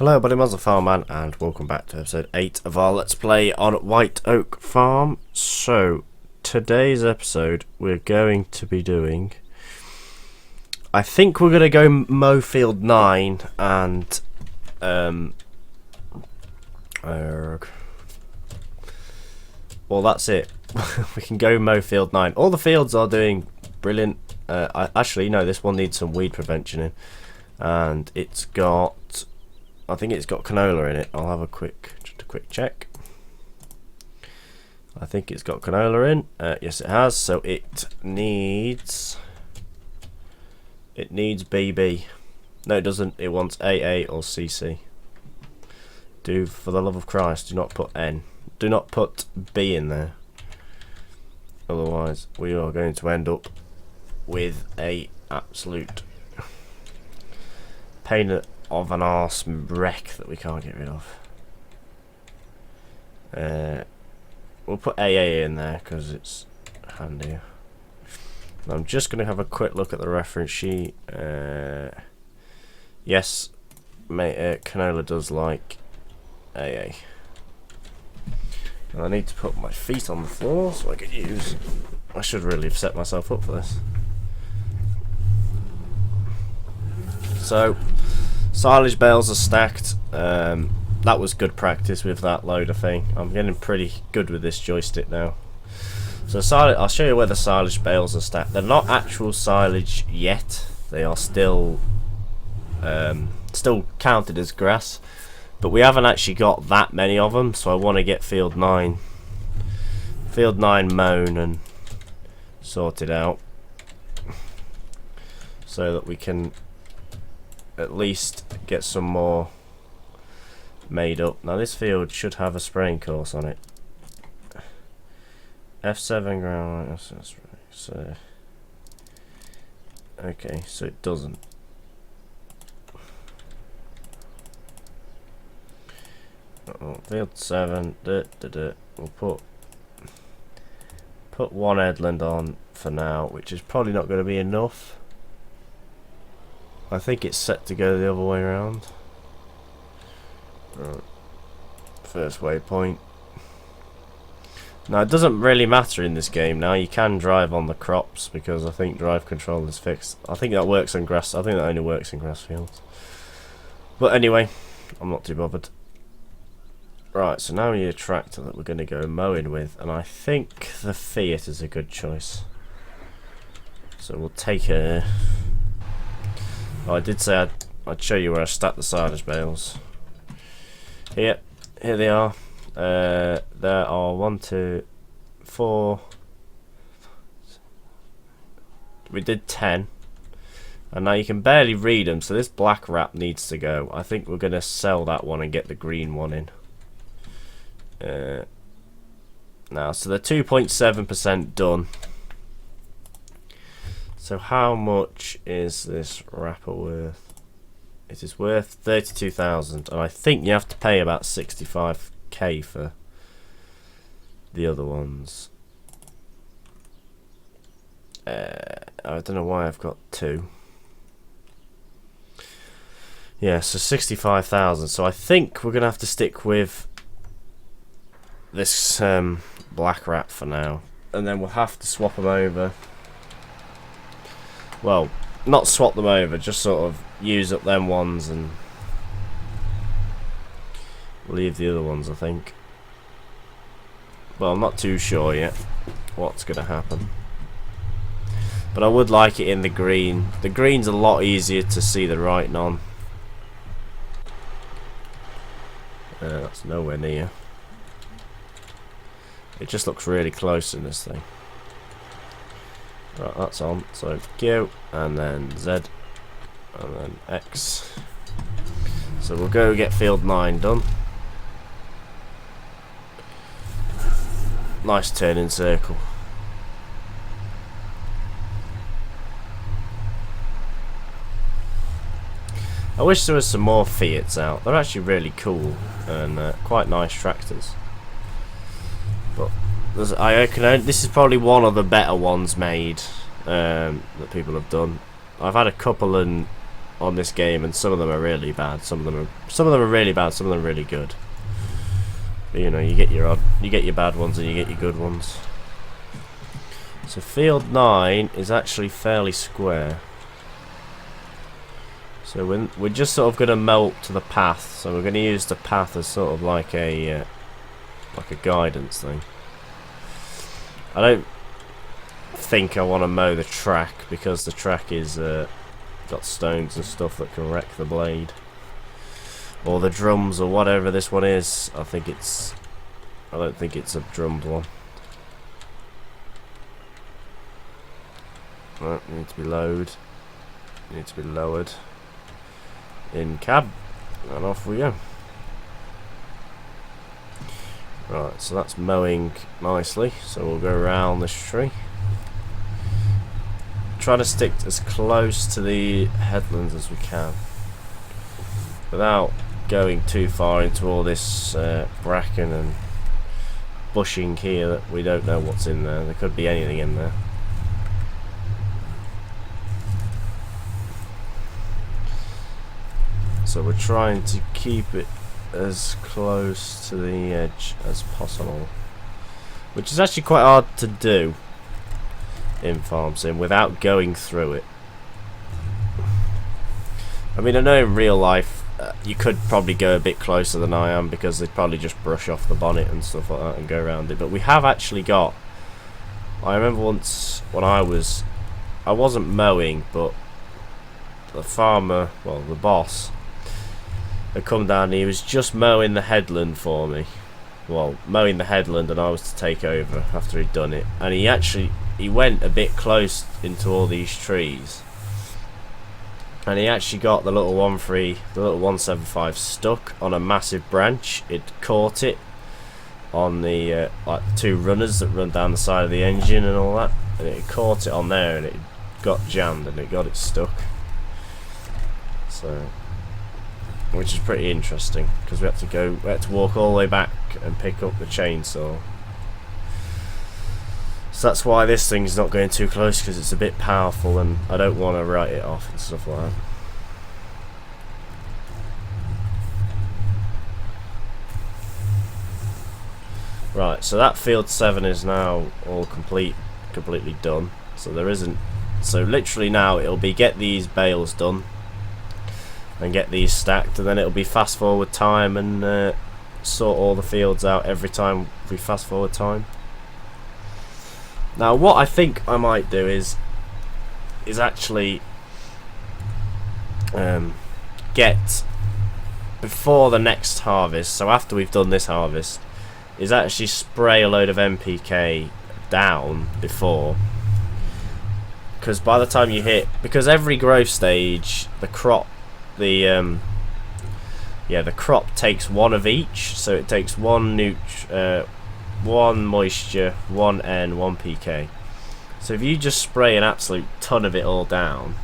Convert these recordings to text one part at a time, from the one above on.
Hello everybody, Muzz the Farmman, and welcome back to episode 8 of our Let's Play on White Oak Farm. So, today's episode we're going to be doing... I think we're going to go mow field 9 and... well, that's it. We can go mow field 9. All the fields are doing brilliant. Actually, no, this one needs some weed prevention in. And it's got... I think it's got canola in it. I'll have just a quick check. I think it's got canola in. Yes, it has. So it needs BB. No, it doesn't. It wants AA or CC. Do, for the love of Christ, do not put N. Do not put B in there. Otherwise, we are going to end up with a absolute pain of an arse wreck that we can't get rid of. We'll put AA in there because it's handier. I'm just going to have a quick look at the reference sheet. Yes, canola does like AA. And I need to put my feet on the floor so I can use... I should really have set myself up for this. So... silage bales are stacked. That was good practice with that loader thing. I'm getting pretty good with this joystick now. So I'll show you where the silage bales are stacked. They're not actual silage yet. They are still counted as grass. But we haven't actually got that many of them, so I want to get field 9 mown and sorted out so that we can at least get some more made up. Now this field should have a spraying course on it. F7 ground, that's right. So okay, so it doesn't. Field 7, we'll put one headland on for now, which is probably not going to be enough. I think it's set to go the other way around. Right. First waypoint. Now it doesn't really matter in this game now. You can drive on the crops because I think drive control is fixed. I think that works on grass. I think that only works in grass fields. But anyway, I'm not too bothered. Right, so now we need a tractor that we're going to go mowing with, and I think the Fiat is a good choice. So we'll take a... oh, I did say I'd show you where I stack the silage bales. Here they are. There are 1, 2, 4. We did 10. And now you can barely read them, so this black wrap needs to go. I think we're going to sell that one and get the green one in. Now, so they're 2.7% done. So how much is this wrapper worth? It is worth 32,000, and I think you have to pay about 65k for the other ones. I don't know why I've got 2. Yeah, so 65,000. So I think we're gonna have to stick with this black wrap for now, and then we'll have to swap them over. Well, not swap them over, just sort of use up them ones and leave the other ones, I think. Well, I'm not too sure yet what's going to happen, but I would like it in the green. The green's a lot easier to see the writing on. That's nowhere near. It just looks really close in this thing. Right, that's on. So Q and then Z and then X. So we'll go get field 9 done. Nice turning circle. I wish there was some more Fiats out. They're actually really cool and quite nice tractors. But I reckon this is probably one of the better ones made that people have done. I've had a couple and on this game, and some of them are really bad. Some of them are really bad. Some of them are really good. But, you know, you get your bad ones and you get your good ones. So field 9 is actually fairly square. So we're just sort of going to melt to the path. So we're going to use the path as sort of like a guidance thing. I don't think I want to mow the track because the track is got stones and stuff that can wreck the blade, or the drums, or whatever this one is. I don't think it's a drummed one. Right, need to be lowered. Need to be lowered. In cab, and off we go. Right, so that's mowing nicely. So we'll go around this tree. Try to stick as close to the headlands as we can, without going too far into all this bracken and bushing here that we don't know what's in there. There could be anything in there. So we're trying to keep it as close to the edge as possible, which is actually quite hard to do in Farm Sim without going through it. I mean, I know in real life you could probably go a bit closer than I am, because they'd probably just brush off the bonnet and stuff like that and go around it, but we have actually got, I remember once when I wasn't mowing, but the farmer, well, the boss had come down and he was just mowing the headland for me. Well, mowing the headland, and I was to take over after he'd done it, and he went a bit close into all these trees, and he actually got the little 175 stuck on a massive branch. It caught it on the like the two runners that run down the side of the engine and all that, and it caught it on there, and it got jammed and it got it stuck. So, which is pretty interesting, because we had to walk all the way back and pick up the chainsaw. So that's why this thing's not going too close, because it's a bit powerful and I don't want to write it off and stuff like that. Right, so that field 7 is now all completely done. So there isn't. So literally now it'll be get these bales done and get these stacked, and then it'll be fast forward time and sort all the fields out every time we fast forward time. Now what I think I might do is actually get, before the next harvest, so after we've done this harvest, is actually spray a load of NPK down before, because by the time you hit, because every growth stage the crop takes one of each, so it takes one moisture, one N, one PK. So if you just spray an absolute ton of it all down,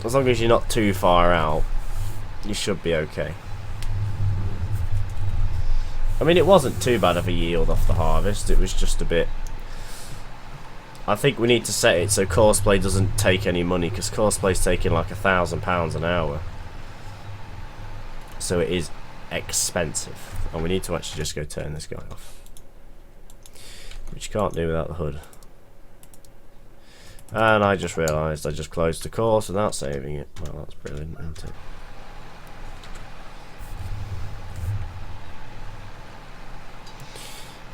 as long as you're not too far out, you should be okay. I mean, it wasn't too bad of a yield off the harvest, it was just a bit. I think we need to set it so Courseplay doesn't take any money, because Courseplay's taking like £1,000 an hour. So it is expensive. And we need to actually just go turn this guy off, which you can't do without the hood. And I just realised I just closed the course without saving it. Well, that's brilliant, isn't it?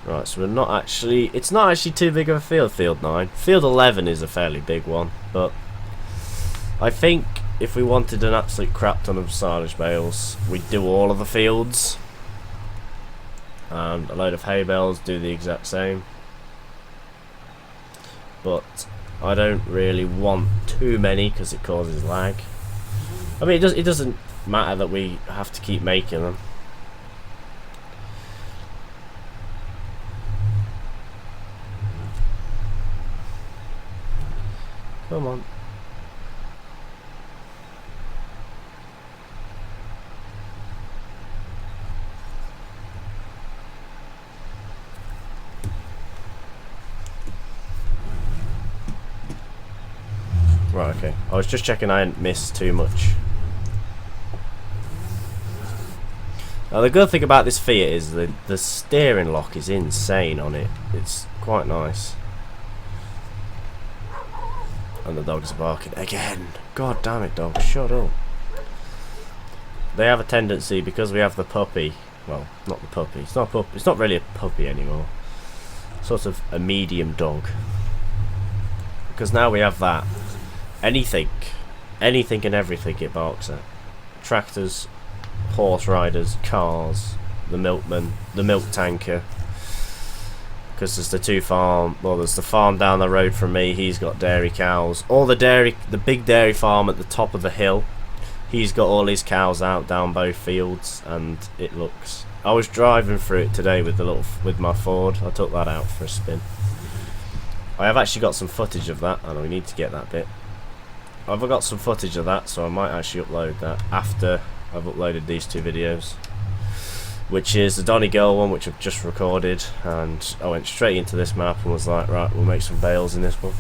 Right, so we're not actually, it's not actually too big of a field, field 9. Field 11 is a fairly big one, but I think if we wanted an absolute crap ton of silage bales, we'd do all of the fields, and a load of hay bales do the exact same. But I don't really want too many because it causes lag. I mean, it doesn't matter that we have to keep making them. Come on. Right, Okay. I was just checking I hadn't missed too much. Now the good thing about this Fiat is the steering lock is insane on it. It's quite nice. And the dogs are barking again. God damn it, dog, shut up. They have a tendency, because we have the puppy, well, not the puppy, it's not a puppy, it's not really a puppy anymore. Sort of a medium dog. Because now we have that. Anything and everything it barks at. Tractors, horse riders, cars, the milkman, the milk tanker. Because there's there's the farm down the road from me, he's got dairy cows. All the big dairy farm at the top of the hill, he's got all his cows out down both fields, and it looks... I was driving through it today with my Ford. I took that out for a spin. I have actually got some footage of that, and we need to get that bit. I've got some footage of that, so I might actually upload that after I've uploaded these two videos, which is the Donegal one, which I've just recorded, and I went straight into this map and was like, right, we'll make some bales in this one.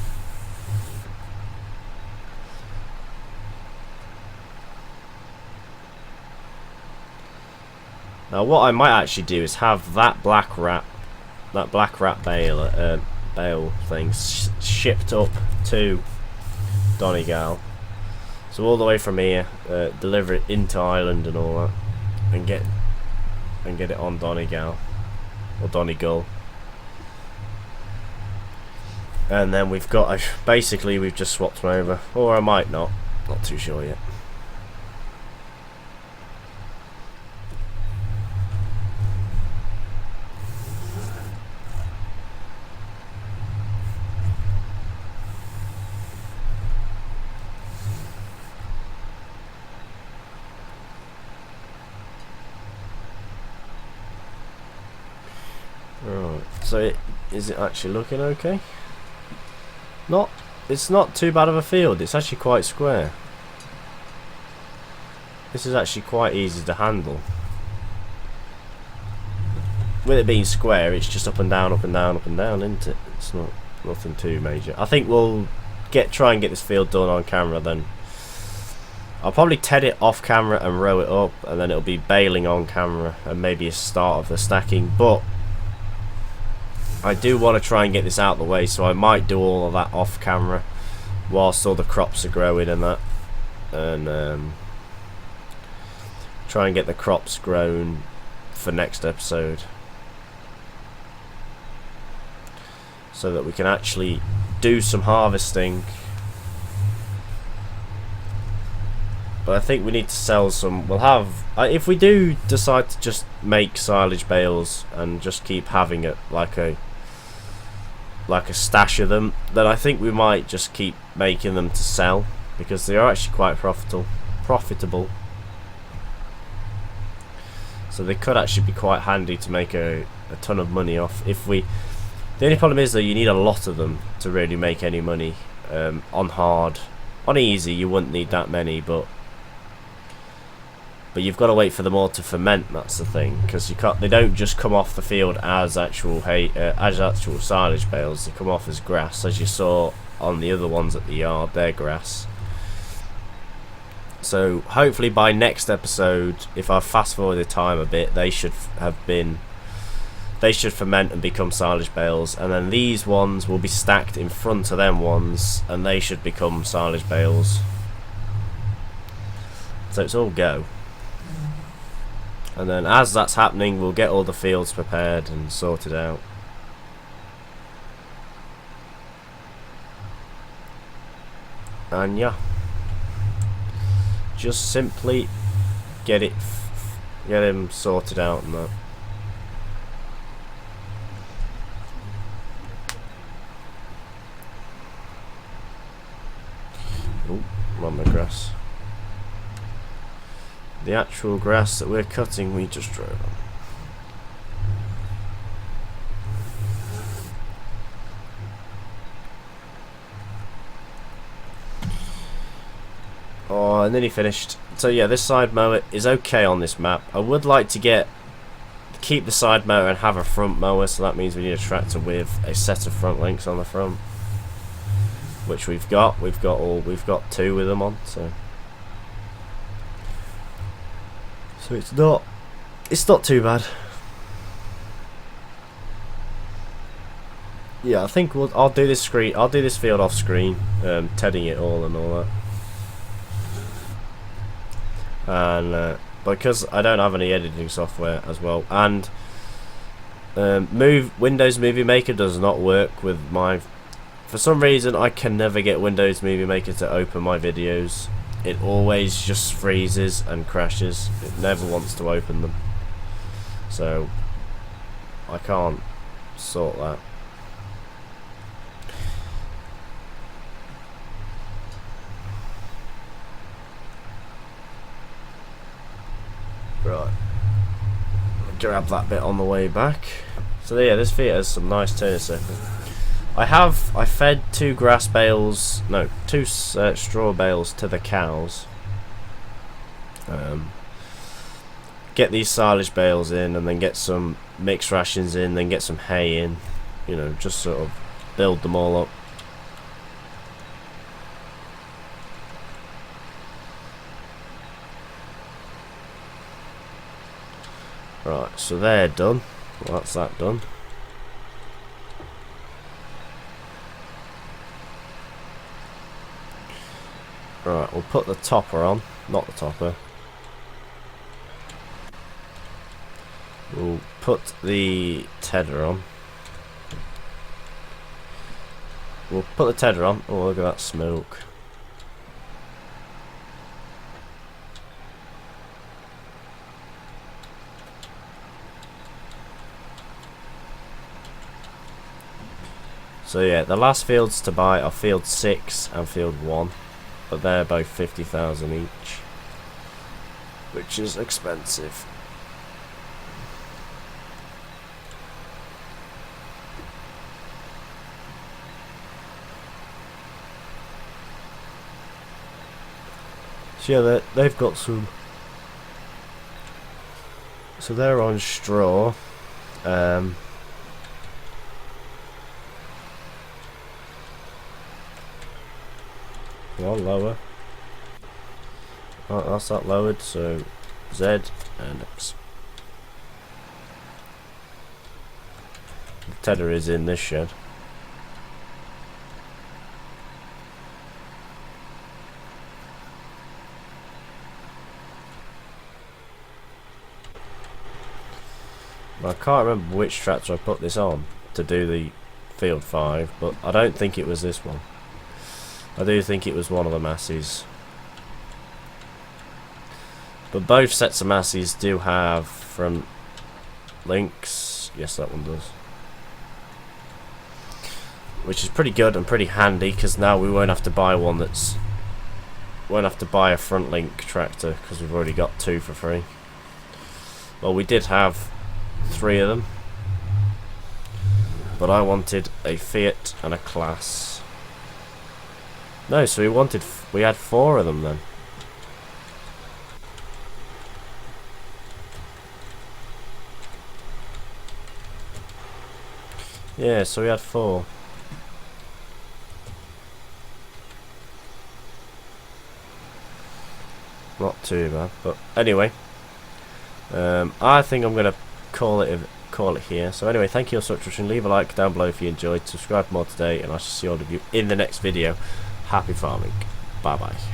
Now what I might actually do is have that black rat bale thing shipped up to Donegal. So all the way from here, deliver it into Ireland and all that, and get it on Donegal or Donegal. And then we've got basically we've just swapped them over, or I might not too sure yet. Right, so is it actually looking okay? It's not too bad of a field, it's actually quite square. This is actually quite easy to handle. With it being square, it's just up and down, up and down, up and down, isn't it? It's not nothing too major. I think we'll try and get this field done on camera then. I'll probably TED it off camera and row it up, and then it'll be baling on camera and maybe a start of the stacking, but I do want to try and get this out of the way, so I might do all of that off camera whilst all the crops are growing and that, and try and get the crops grown for next episode, so that we can actually do some harvesting. But I think we need to sell some. We'll have, if we do decide to just make silage bales and just keep having it like a stash of them, then I think we might just keep making them to sell, because they are actually quite profitable. So they could actually be quite handy to make a ton of money off. The only problem is that you need a lot of them to really make any money. On hard, on easy you wouldn't need that many, but you've got to wait for them all to ferment. That's the thing, because they don't just come off the field as actual silage bales. They come off as grass, as you saw on the other ones at the yard. They're grass. So hopefully by next episode, if I fast forward the time a bit, they should ferment and become silage bales, and then these ones will be stacked in front of them ones, and they should become silage bales. So it's all go. And then as that's happening, we'll get all the fields prepared and sorted out. And yeah, just simply get him sorted out and that. Oh, I'm on the grass. The actual grass that we're cutting, we just drove on. Oh, and then he finished. So yeah, this side mower is okay on this map. I would like to keep the side mower and have a front mower, so that means we need a tractor with a set of front links on the front. which we've got. We've got 2 with them on, so it's not too bad. Yeah, I think I'll do this field off screen, tedding it all and all that, and because I don't have any editing software as well, and Windows Movie Maker does not work with my. For some reason, I can never get Windows Movie Maker to open my videos. It always just freezes and crashes. It never wants to open them, so I can't sort that. Right, grab that bit on the way back. So yeah, this field has some nice turning circles. I fed 2 grass bales, no, 2 straw bales to the cows. Get these silage bales in, and then get some mixed rations in, then get some hay in. You know, just sort of build them all up. Right, so they're done. Well, that's that done. Right, we'll put the topper on, not the topper. We'll put the tedder on. We'll put the tedder on. Oh, look at that smoke. So yeah, the last fields to buy are field 6 and field 1, but they're both 50,000 each, which is expensive. So yeah, they've got some. So they're on straw. One lower. Oh, that's that lowered, so Z and X. The tedder is in this shed. I can't remember which tractor I put this on to do the field 5, but I don't think it was this one. I do think it was one of the Masseys. But both sets of Masseys do have front links. Yes, that one does. Which is pretty good and pretty handy, because now we won't have to buy one that's... won't have to buy a front link tractor, because we've already got 2 for free. Well, we did have 3 of them, but I wanted a Fiat and a Class. No, so we had 4 of them then. Yeah, so we had 4. Not too bad, but anyway, I think I'm gonna call it here. So anyway, thank you all so much for watching. Leave a like down below if you enjoyed. Subscribe for more today, and I shall see all of you in the next video. Happy farming. Bye bye.